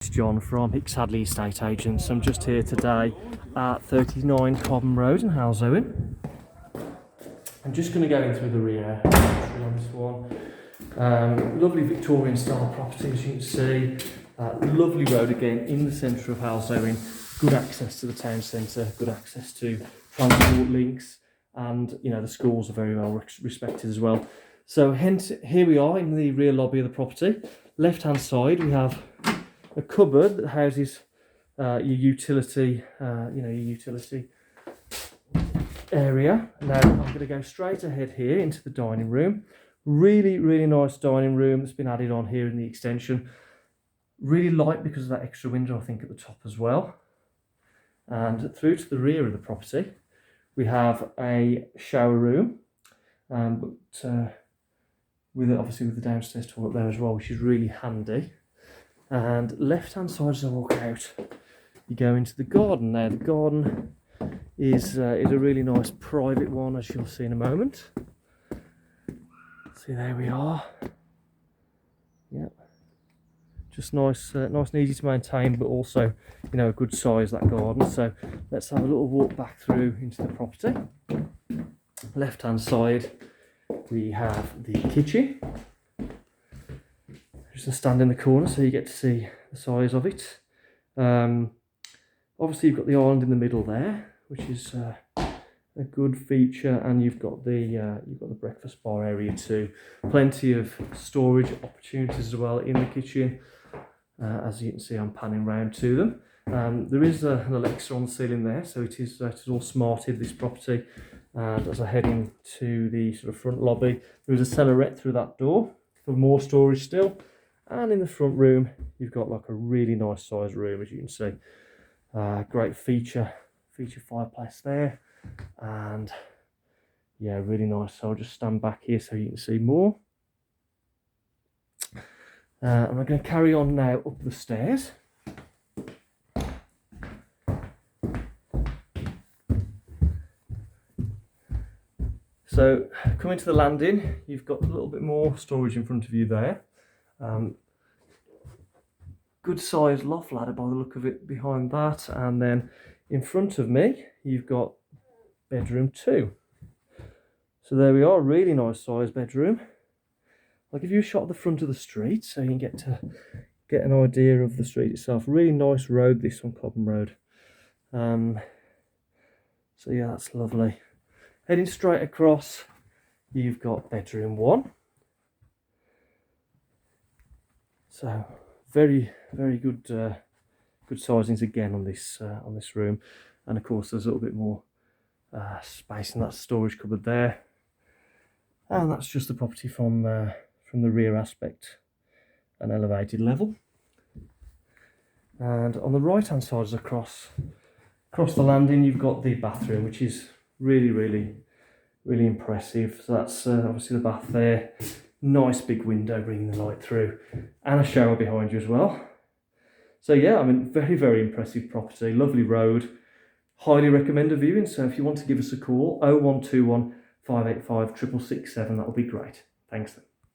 It's John from Hicks Hadley Estate Agents. I'm just here today at 39 Cobham Road in Halzowen. I'm just going to go in through the rear entry on this one. Lovely Victorian style property, as you can see. Lovely road again in the centre of Halzowen. Good access to the town centre, good access to transport links, and the schools are very well respected as well. So hence here we are in the rear lobby of the property. Left hand side we have a cupboard that houses your utility, area. Now I'm going to go straight ahead here into the dining room. Really nice dining room that's been added on here in the extension. Really light because of that extra window, I think, at the top as well. And through to the rear of the property, we have a shower room, but obviously with the downstairs toilet there as well, which is really handy. And left hand side as I walk out, you go into the garden. Now the garden is a really nice private one, as you'll see in a moment. See, there we are. Yep, just nice and easy to maintain, but also a good size, that garden. So let's have a little walk back through into the property. Left hand side we have the kitchen. Just a stand in the corner so you get to see the size of it. Obviously you've got the island in the middle there, which is a good feature, and you've got the breakfast bar area too. Plenty of storage opportunities as well in the kitchen. As you can see, I'm panning round to them. There is an Alexa on the ceiling there, so it is all smarted, this property. And as I head into the sort of front lobby, there is a cellarette through that door for more storage still. And in the front room, you've got like a really nice sized room, as you can see. Great feature fireplace there. And yeah, really nice. So I'll just stand back here so you can see more. And I'm going to carry on now up the stairs. So coming to the landing, you've got a little bit more storage in front of you there. Good sized loft ladder by the look of it behind that, and then in front of me you've got bedroom 2. So there we are, really nice sized bedroom. I'll give you a shot of the front of the street so you can get an idea of the street itself. Really nice road, this one, Cobham Road. So yeah, that's lovely. Heading straight across, you've got bedroom 1. So very good good sizings again on this room, and of course there's a little bit more space in that storage cupboard there. And that's just the property from the rear aspect, an elevated level. And on the right hand side, as across the landing, you've got the bathroom, which is really impressive. So that's obviously the bath there. Nice big window bringing the light through, and a shower behind you as well. So yeah, I mean, very impressive property. Lovely road. Highly recommend a viewing. So if you want to give us a call, 0121 585 6667, that would be great. Thanks.